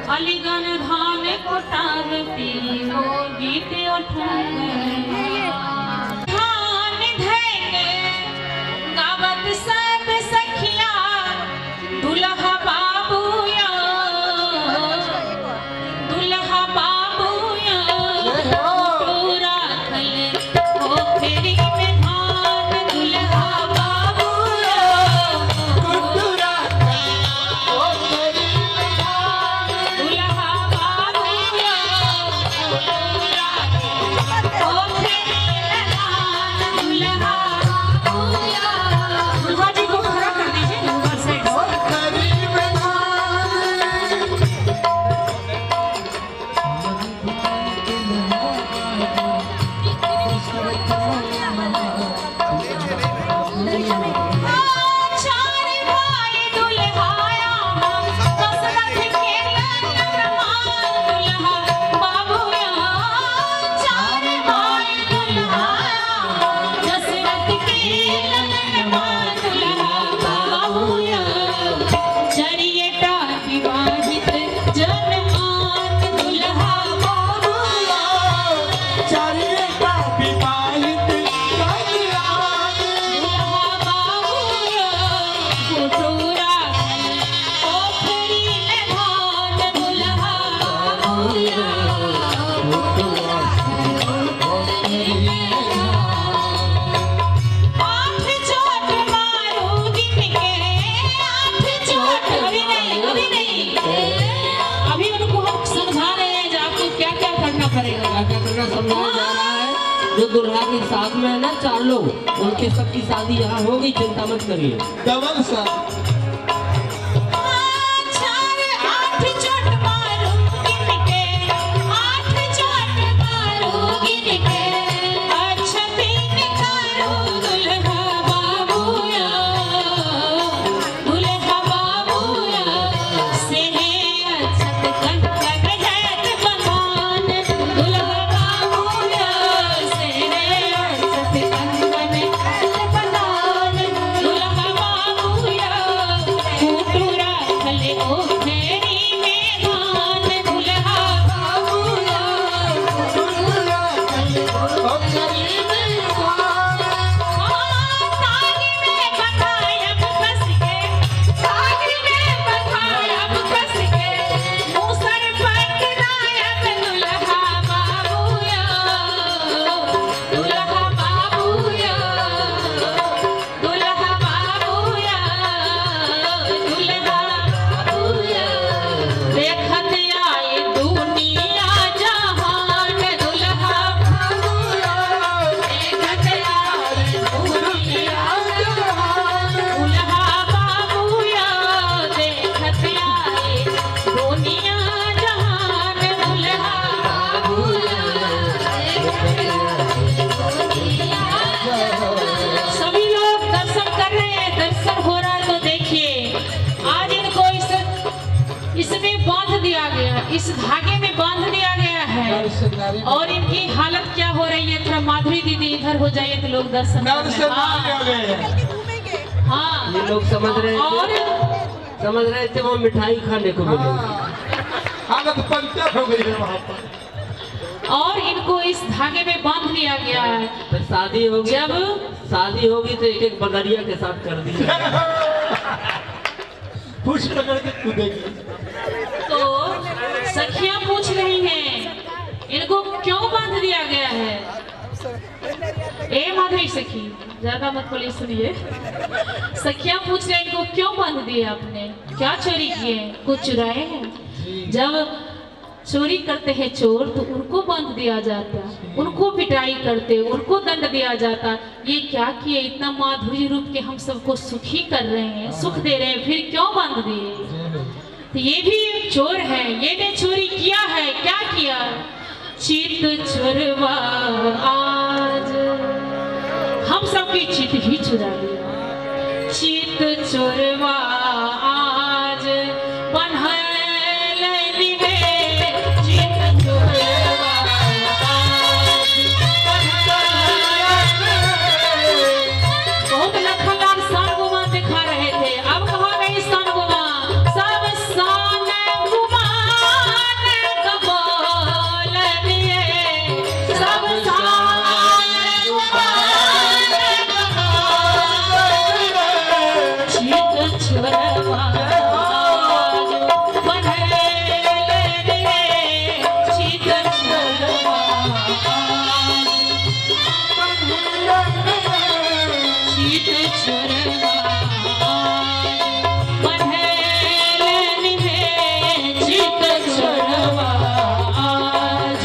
अलीगन धान कोटावती हो गीत धान धैके गावत सब सखिया दुल्हा बाबूया पूरा खल हो फेरी में धान दुल्हा बाबूया पूरा हो फेरी में धान दुल्हा बाबूया पूरा हो फेरी में धान दुल्हा बाबूया। दुल्हा जी को खड़ा कर दीजिए ऊपर साइड से। समझाया जा रहा है जो दुल्हा के साथ में है ना 4 लोग, उनके सबकी शादी यहाँ हो गई, चिंता मत करिए। डबल सर इस धागे में बांध दिया गया है और इनकी हालत क्या हो रही है। थोड़ा माधुरी दीदी इधर हो जाइए तो लोग दर्शन हाँ ये लोग समझ रहे थे वो मिठाई खाने को मिलेगी। हालत पंचर हो गई है वहाँ पर और इनको इस धागे में बांध दिया गया है। फिर शादी होगी, जब शादी होगी तो एक बगरिया के साथ कर दिया पूछ पकड़ के कूदेगी। तो सखियां पूछ रही हैं इनको क्यों बांध दिया गया है। ए माधुरी सखी ज्यादा मत बोलिए, सुनिए। सखियां पूछ रहे हैं इनको क्यों बांध दिया आपने, क्या चोरी किए, कुछ चुराए हैं। जब चोरी करते हैं चोर तो उनको बांध दिया जाता, उनको पिटाई करते, उनको दंड दिया जाता। ये क्या किए, इतना माधुरी रूप के हम सबको सुखी कर रहे हैं, सुख दे रहे हैं, फिर क्यों बांध दिए। तो ये भी चोर है, ये ने चोरी किया है। क्या किया, चित चोरवा आज हम सबकी चित ही चुरा लिया। चित चोरवा आज बहुत लखनलाल साहब छोरवा पढ़लन है चित छोरवा आज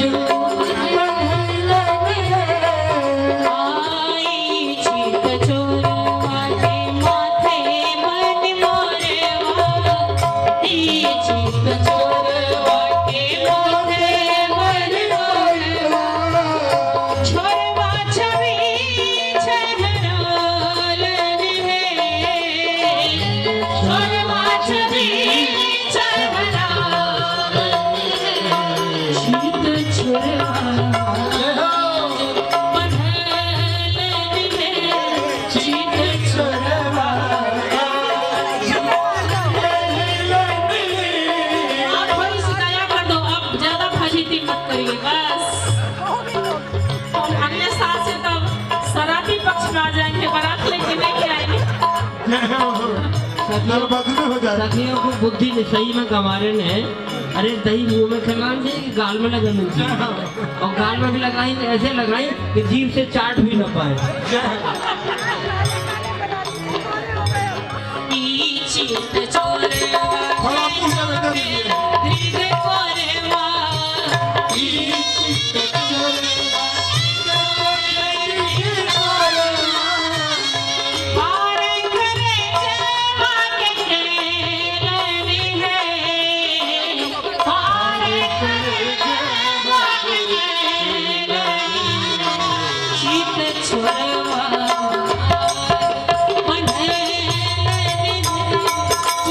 आई चित छोरवा के माथे मन मोरवा ई चित छोरवा के माथे मन मोरवा छोरवा छवि छहरालन है छोरवा छवि छहरालन है चित छोरवा पढ़लन है चित छोरवा आप थोड़ी शिकायत कर दो, आप ज्यादा फजीती मत करिए बस। हम अगले साल से तब शराबी पक्ष में आ जाएंगे, बारात लेके नहीं आएंगे। नल बदली हो जाए। सखियों को बुद्धि ने सही में गंवारे ने अरे दही मुंह में खिलाना चाहिए कि गाल में लगानी चाहिए, और गाल में भी लगाई तो ऐसे लगाई कि जीभ से चाट भी न पाए। ई चित छोरवा थोड़ा मुंह में दे दीजिए। दीर्घ कोरवा ई चित छोरवा पार करे जवा के खेलन है पार करे जवा के खेलन चित छोरवा पढ़लन है चित छोरवा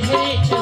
Hey,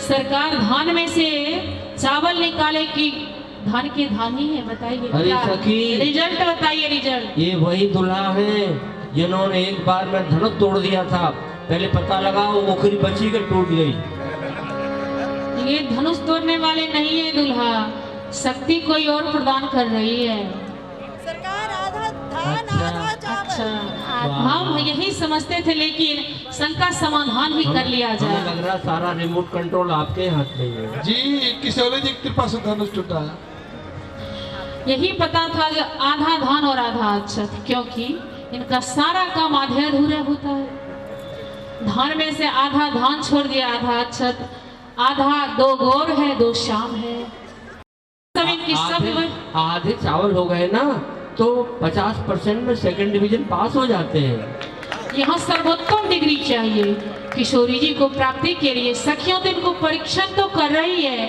सरकार धान में से चावल निकाले कि धान के धान ही है, बताइए अरे क्या सखी। रिजल्ट बताइए रिजल्ट। ये वही दूल्हा है जिन्होंने एक बार में धनुष तोड़ दिया था, पहले पता लगा वो ओखरी बची के टूट गई। ये धनुष तोड़ने वाले नहीं है दूल्हा, शक्ति कोई और प्रदान कर रही है। सरकार आधा धान आधा चावल। अच्छा, हम यही समझते थे, लेकिन शंका समाधान भी कर लिया हमें जाए। लग रहा सारा रिमोट कंट्रोल आपके हाथ में है। जी किशोरी जी की कृपा से धनुष टूटा। यही पता था कि आधा धान और आधा अक्षत, क्योंकि इनका सारा काम आधे अधूरा होता है। धान में से आधा धान छोड़ दिया, आधा अक्षत, आधा 2 गौर है 2 शाम है। सब इनकी सब आधे चावल हो गए ना तो 50% में सेकंड डिवीजन पास हो जाते हैं। यहाँ सर्वोत्तम डिग्री चाहिए किशोरी जी को प्राप्ति के लिए। सखियों तो इनको परीक्षण तो कर रही है,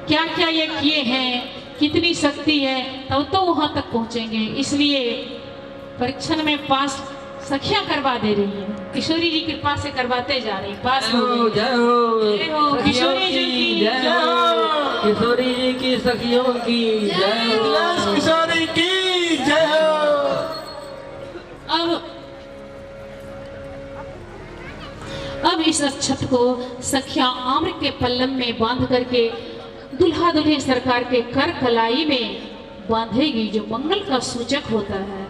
क्या क्या ये किए हैं, कितनी शक्ति है, तब तो वहां तक पहुंचेंगे। इसलिए परीक्षण में पास सखियां करवा दे रही है, किशोरी जी कृपा से करवाते जा रही। पास हो गई। जय हो जय हो किशोरी जी की जय हो, किशोरी जी की सखियों की जय हो। किशोरी की जय हो। अब इस अक्षत को सखियां आम्र के पल्लम में बांध करके दुल्हा दुल्हन सरकार के कर कलाई में बांधेगी, जो मंगल का सूचक होता है।